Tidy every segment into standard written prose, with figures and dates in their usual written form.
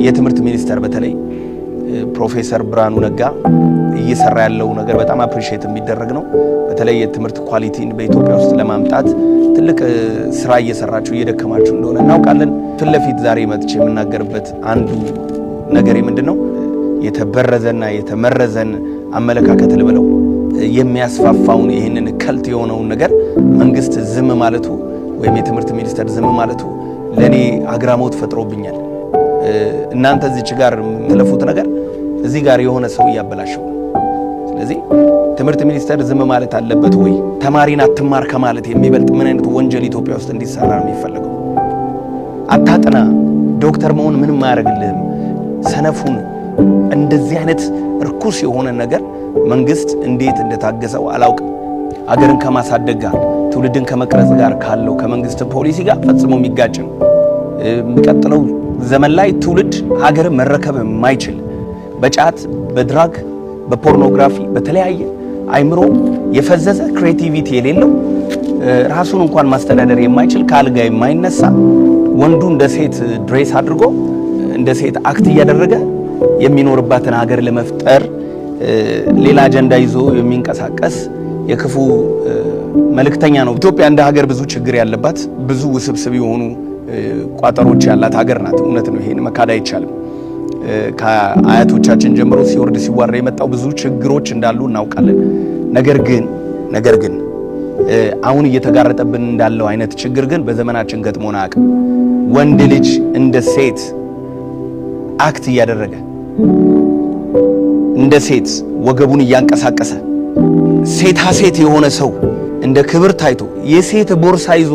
የትምህርት ሚኒስተር በተለይ ፕሮፌሰር ብርሃኑ ነጋ እየሰራ ያለው ነገር በጣም አፕሪሺየት የሚደረግ ነው። በተለይ የትምህርት ኳሊቲን በኢትዮጵያ ውስጥ ለማምጣት ትልቅ ስራ እየሰራችሁ እየደከማችሁ እንደሆነ እናውቃለን። ፍለፊት ዛሬ መጥቼ የምናገርበት አንዱ ነገር ምንድነው የተበረዘና የተመረዘን አመለካከት ልበለው የሚያስፋፋውን ይሄንን ከልት የሆነውን ነገር መንግስት ዝም ማለቱ ወይም የትምህርት ሚኒስተር ዝም ማለቱ ለኔ አግራሞት ፈጥሮብኛል። እናንተ እዚች ጋር ተለፉት ነገር እዚህ ጋር የሆነ ሰው ያበላሽው። ስለዚህ ትምህርት ሚኒስተር ዝም ማለት አለበት ወይ? ተማሪን አትማር ከማለት የሚበልጥ ምን አይነት ወንጀል ኢትዮጵያ ውስጥ እንዲሰራ ነው የሚፈልገው? አታጥና ዶክተር መሆን ምንም አያደርግልህም። ሰነፉን እንደዚህ አይነት ርኩስ የሆነ ነገር መንግስት እንዴት እንደታገሰው አላውቅም። አገርን ከማሳደግ ጋር ትውልድን ከመቅረጽ ጋር ካለው ከመንግስት ፖሊሲ ጋር ፈጽሞ የሚጋጭ ነው። የሚቀጥለው ዘመን ላይ ትውልድ ሀገርን መረከብ የማይችል በጫት በድራግ በፖርኖግራፊ በተለያየ አይምሮ የፈዘዘ ክሬቲቪቲ የሌለው ራሱን እንኳን ማስተዳደር የማይችል ካልጋ የማይነሳ ወንዱ እንደ ሴት ድሬስ አድርጎ እንደ ሴት አክት እያደረገ የሚኖርባትን ሀገር ለመፍጠር ሌላ አጀንዳ ይዞ የሚንቀሳቀስ የክፉ መልእክተኛ ነው። ኢትዮጵያ እንደ ሀገር ብዙ ችግር ያለባት ብዙ ውስብስብ የሆኑ ቋጠሮች ያላት ሀገር ናት። እውነት ነው። ይሄን መካድ አይቻልም። ከአያቶቻችን ጀምሮ ሲወርድ ሲዋራ የመጣው ብዙ ችግሮች እንዳሉ እናውቃለን። ነገር ግን አሁን እየተጋረጠብን እንዳለው አይነት ችግር ግን በዘመናችን ገጥሞና አያውቅም። ወንድ ልጅ እንደ ሴት አክት እያደረገ እንደ ሴት ወገቡን እያንቀሳቀሰ ሴታ ሴት የሆነ ሰው እንደ ክብር ታይቶ የሴት ቦርሳ ይዞ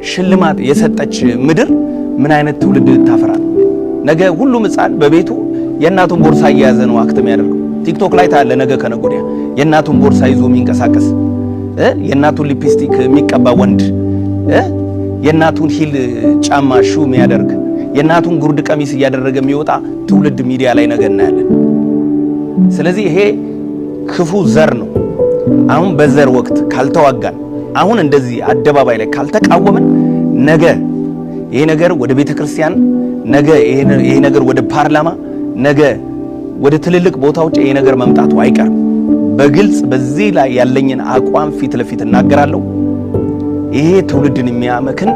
ሽልማት የሰጠች ምድር ምን አይነት ትውልድ ታፈራ? ነገ ሁሉም ሕፃን በቤቱ የእናቱን ቦርሳ እየያዘ ነው አክት የሚያደርገው። ቲክቶክ ላይ ታያለ። ነገ ከነጎዲያ የእናቱን ቦርሳ ይዞ የሚንቀሳቀስ የእናቱን ሊፕስቲክ የሚቀባ ወንድ የእናቱን ሂል ጫማ ሹ የሚያደርግ የእናቱን ጉርድ ቀሚስ እያደረገ የሚወጣ ትውልድ ሚዲያ ላይ ነገ እናያለን። ስለዚህ ይሄ ክፉ ዘር ነው። አሁን በዘር ወቅት ካልተዋጋን፣ አሁን እንደዚህ አደባባይ ላይ ካልተቃወምን ነገ ይሄ ነገር ወደ ቤተክርስቲያን፣ ነገ ይሄ ነገር ወደ ፓርላማ፣ ነገ ወደ ትልልቅ ቦታዎች ይሄ ነገር መምጣቱ አይቀርም። በግልጽ በዚህ ላይ ያለኝን አቋም ፊት ለፊት እናገራለሁ። ይሄ ትውልድን የሚያመክን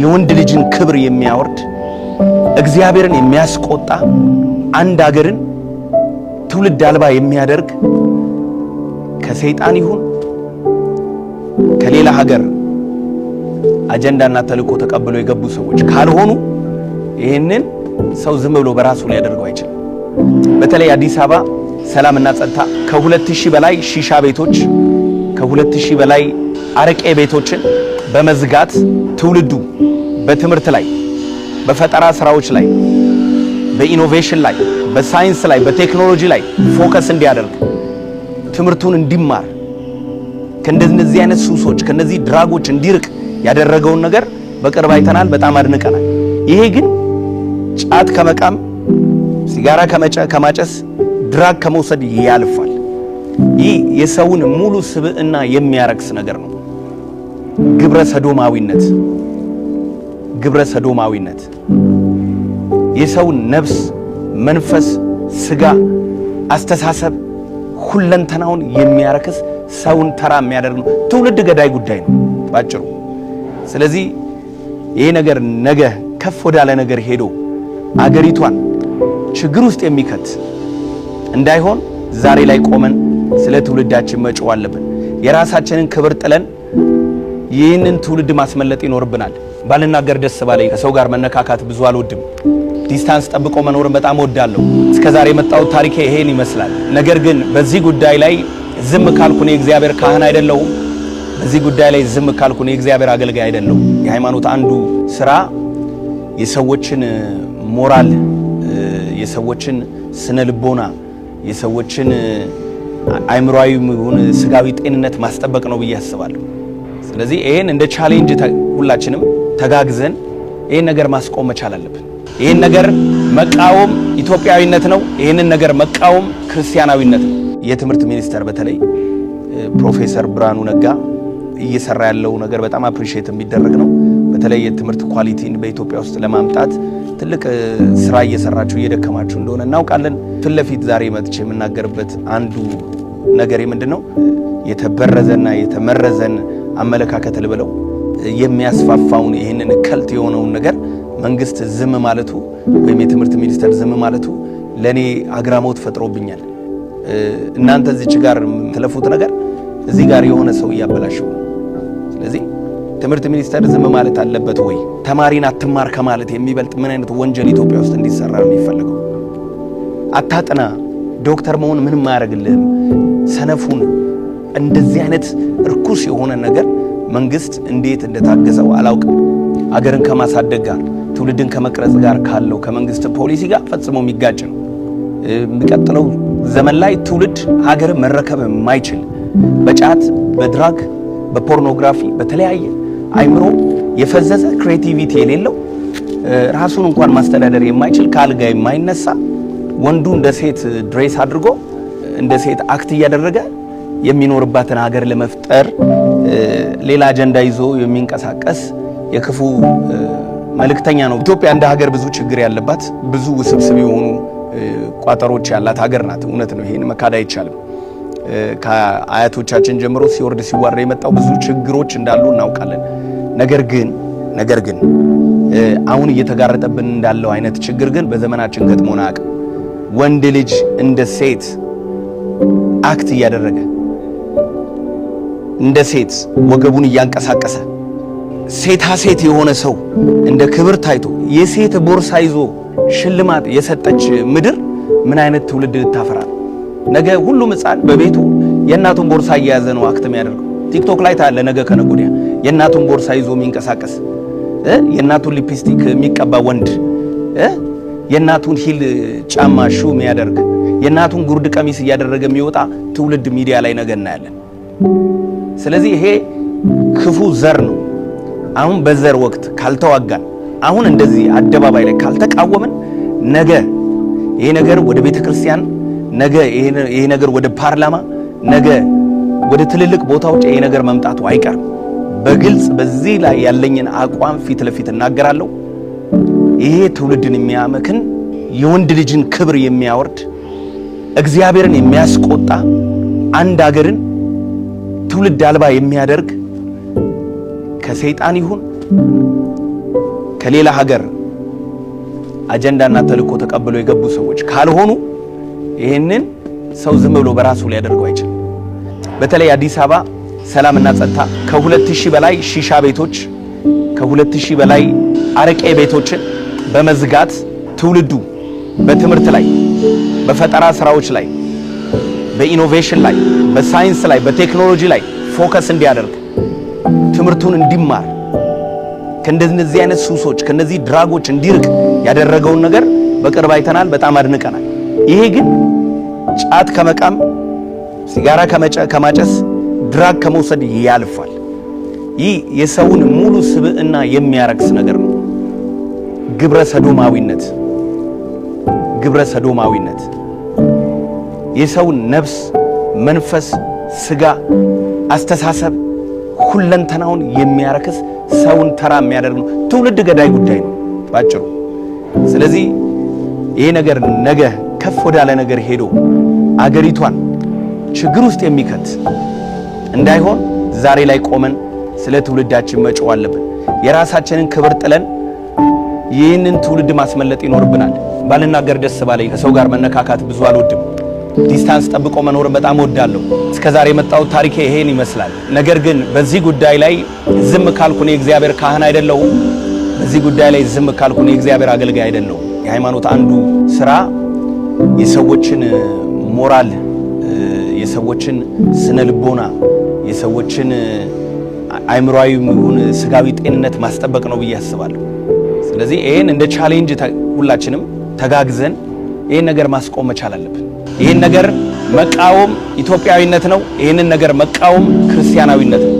የወንድ ልጅን ክብር የሚያወርድ እግዚአብሔርን የሚያስቆጣ አንድ ሀገርን ትውልድ አልባ የሚያደርግ ከሰይጣን ይሁን ከሌላ ሀገር አጀንዳና ተልእኮ ተቀብለው የገቡ ሰዎች ካልሆኑ ይሄንን ሰው ዝም ብሎ በራሱ ሊያደርገው አይችልም። በተለይ አዲስ አበባ ሰላምና ጸጥታ ከ2000 በላይ ሺሻ ቤቶች ከ2000 በላይ አረቄ ቤቶችን በመዝጋት ትውልዱ በትምህርት ላይ በፈጠራ ስራዎች ላይ በኢኖቬሽን ላይ በሳይንስ ላይ በቴክኖሎጂ ላይ ፎከስ እንዲያደርግ ትምህርቱን እንዲማር ከእንደዚህ አይነት ሱሶች ከነዚህ ድራጎች እንዲርቅ ያደረገውን ነገር በቅርብ አይተናል። በጣም አድንቀናል። ይሄ ግን ጫት ከመቃም ሲጋራ ከማጨስ ድራግ ከመውሰድ ያልፋል። ይህ የሰውን ሙሉ ስብዕና የሚያረክስ ነገር ነው። ግብረ ሰዶማዊነት የሰውን ነፍስ፣ መንፈስ፣ ስጋ፣ አስተሳሰብ ሁለንተናውን የሚያረክስ ሰውን ተራ የሚያደርግ ነው። ትውልድ ገዳይ ጉዳይ ነው ባጭሩ። ስለዚህ ይሄ ነገር ነገ ከፍ ወዳለ ነገር ሄዶ አገሪቷን ችግር ውስጥ የሚከት እንዳይሆን ዛሬ ላይ ቆመን ስለ ትውልዳችን መጮህ አለብን። የራሳችንን ክብር ጥለን ይህንን ትውልድ ማስመለጥ ይኖርብናል። ባልናገር ደስ ባለኝ። ከሰው ጋር መነካካት ብዙ አልወድም። ዲስታንስ ጠብቆ መኖርን በጣም ወዳለሁ። እስከዛሬ የመጣው ታሪኬ ይሄን ይመስላል። ነገር ግን በዚህ ጉዳይ ላይ ዝም ካልኩኝ የእግዚአብሔር ካህን አይደለሁም። በዚህ ጉዳይ ላይ ዝም ካልኩኝ የእግዚአብሔር አገልጋይ አይደለሁም። የሃይማኖት አንዱ ስራ የሰዎችን ሞራል፣ የሰዎችን ስነ ልቦና፣ የሰዎችን አይምሮአዊ ሆነ ስጋዊ ጤንነት ማስጠበቅ ነው ብዬ አስባለሁ። ስለዚህ ይሄን እንደ ቻሌንጅ ሁላችንም ተጋግዘን ይሄን ነገር ማስቆም መቻል አለብን። ይሄን ነገር መቃወም ኢትዮጵያዊነት ነው። ይሄንን ነገር መቃወም ክርስቲያናዊነት ነው። የትምህርት ሚኒስተር በተለይ ፕሮፌሰር ብርሃኑ ነጋ እየሰራ ያለው ነገር በጣም አፕሪሺየት የሚደረግ ነው። በተለይ የትምህርት ኳሊቲን በኢትዮጵያ ውስጥ ለማምጣት ትልቅ ስራ እየሰራችሁ እየደከማችሁ እንደሆነ እናውቃለን። ፊት ለፊት ዛሬ መጥቼ የምናገርበት አንዱ ነገር ምንድነው የተበረዘና የተመረዘን አመለካከት ልበለው የሚያስፋፋውን ይሄንን ከልት የሆነውን ነገር መንግስት ዝም ማለቱ ወይም የትምህርት ሚኒስቴር ዝም ማለቱ ለኔ አግራሞት ፈጥሮብኛል። እናንተ እዚች ጋር ተለፉት ነገር እዚህ ጋር የሆነ ሰው ያበላሽው። ስለዚህ ትምህርት ሚኒስቴር ዝም ማለት አለበት ወይ? ተማሪን አትማር ከማለት የሚበልጥ ምን አይነት ወንጀል ኢትዮጵያ ውስጥ እንዲሰራ ነው የሚፈልገው? አታጥና ዶክተር መሆን ምንም አያደርግልህም ሰነፉን እንደዚህ አይነት ርኩስ የሆነ ነገር መንግስት እንዴት እንደታገሰው አላውቅም። አገርን ከማሳደግ ጋር ትውልድን ከመቅረጽ ጋር ካለው ከመንግስት ፖሊሲ ጋር ፈጽሞ የሚጋጭ ነው። የሚቀጥለው ዘመን ላይ ትውልድ ሀገርን መረከብ የማይችል በጫት በድራግ በፖርኖግራፊ በተለያየ አይምሮ የፈዘዘ ክሬቲቪቲ የሌለው ራሱን እንኳን ማስተዳደር የማይችል ካልጋ የማይነሳ ወንዱ እንደ ሴት ድሬስ አድርጎ እንደ ሴት አክት እያደረገ የሚኖርባትን ሀገር ለመፍጠር ሌላ አጀንዳ ይዞ የሚንቀሳቀስ የክፉ መልእክተኛ ነው። ኢትዮጵያ እንደ ሀገር ብዙ ችግር ያለባት ብዙ ውስብስብ የሆኑ ቋጠሮች ያላት ሀገር ናት። እውነት ነው። ይሄን መካድ አይቻልም። ከአያቶቻችን ጀምሮ ሲወርድ ሲዋራ የመጣው ብዙ ችግሮች እንዳሉ እናውቃለን። ነገር ግን አሁን እየተጋረጠብን እንዳለው አይነት ችግር ግን በዘመናችን ገጥሞን አያውቅም። ወንድ ልጅ እንደ ሴት አክት እያደረገ እንደ ሴት ወገቡን እያንቀሳቀሰ ሴታ ሴት የሆነ ሰው እንደ ክብር ታይቶ የሴት ቦርሳ ይዞ ሽልማት የሰጠች ምድር ምን አይነት ትውልድ ልታፈራ ነው? ነገ ሁሉም ሕፃን በቤቱ የእናቱን ቦርሳ እየያዘ ነው አክት የሚያደርገው። ቲክቶክ ላይ ታለ ነገ ከነጎዲያ የእናቱን ቦርሳ ይዞ የሚንቀሳቀስ የእናቱን ሊፕስቲክ የሚቀባ ወንድ የእናቱን ሂል ጫማ ሹ የሚያደርግ የእናቱን ጉርድ ቀሚስ እያደረገ የሚወጣ ትውልድ ሚዲያ ላይ ነገ እናያለን። ስለዚህ ይሄ ክፉ ዘር ነው። አሁን በዘር ወቅት ካልተዋጋን አሁን እንደዚህ አደባባይ ላይ ካልተቃወምን ነገ ይሄ ነገር ወደ ቤተክርስቲያን ነገ ይሄ ነገር ወደ ፓርላማ ነገ ወደ ትልልቅ ቦታዎች ይሄ ነገር መምጣቱ አይቀርም። በግልጽ በዚህ ላይ ያለኝን አቋም ፊት ለፊት እናገራለሁ። ይሄ ትውልድን የሚያመክን የወንድ ልጅን ክብር የሚያወርድ እግዚአብሔርን የሚያስቆጣ አንድ ሀገርን ትውልድ አልባ የሚያደርግ ከሰይጣን ይሁን ከሌላ ሀገር አጀንዳና ተልእኮ ተቀብለው የገቡ ሰዎች ካልሆኑ ይሄንን ሰው ዝም ብሎ በራሱ ሊያደርገው አይችልም። በተለይ አዲስ አበባ ሰላምና ጸጥታ ከ2000 በላይ ሺሻ ቤቶች ከ2000 በላይ አረቄ ቤቶችን በመዝጋት ትውልዱ በትምህርት ላይ በፈጠራ ስራዎች ላይ በኢኖቬሽን ላይ በሳይንስ ላይ በቴክኖሎጂ ላይ ፎከስ እንዲያደርግ ትምህርቱን እንዲማር ከእንደዚህ አይነት ሱሶች ከነዚህ ድራጎች እንዲርቅ ያደረገውን ነገር በቅርብ አይተናል። በጣም አድንቀናል። ይሄ ግን ጫት ከመቃም ሲጋራ ከማጨስ ድራግ ከመውሰድ ያልፋል። ይህ የሰውን ሙሉ ስብዕና የሚያረክስ ነገር ነው። ግብረ ሰዶማዊነት የሰውን ነፍስ፣ መንፈስ፣ ስጋ፣ አስተሳሰብ ሁለንተናውን የሚያረክስ ሰውን ተራ የሚያደርግ ነው። ትውልድ ገዳይ ጉዳይ ነው ባጭሩ። ስለዚህ ይሄ ነገር ነገ ከፍ ወዳለ ነገር ሄዶ አገሪቷን ችግር ውስጥ የሚከት እንዳይሆን ዛሬ ላይ ቆመን ስለ ትውልዳችን መጮህ አለብን። የራሳችንን ክብር ጥለን ይህንን ትውልድ ማስመለጥ ይኖርብናል። ባልናገር ደስ ባለኝ። ከሰው ጋር መነካካት ብዙ አልወድም። ዲስታንስ ጠብቆ መኖር በጣም ወዳለሁ። እስከዛሬ የመጣው ታሪኬ ይሄን ይመስላል። ነገር ግን በዚህ ጉዳይ ላይ ዝም ካልኩኝ የእግዚአብሔር ካህን አይደለሁም። በዚህ ጉዳይ ላይ ዝም ካልኩኝ የእግዚአብሔር አገልጋይ አይደለሁም። የሃይማኖት አንዱ ስራ የሰዎችን ሞራል፣ የሰዎችን ስነ ልቦና፣ የሰዎችን አይምሮአዊ ይሁን ስጋዊ ጤንነት ማስጠበቅ ነው ብዬ አስባለሁ። ስለዚህ ይሄን እንደ ቻሌንጅ ሁላችንም ተጋግዘን ይሄን ነገር ማስቆም መቻል አለብን። ይሄን ነገር መቃወም ኢትዮጵያዊነት ነው። ይሄንን ነገር መቃወም ክርስቲያናዊነት ነው።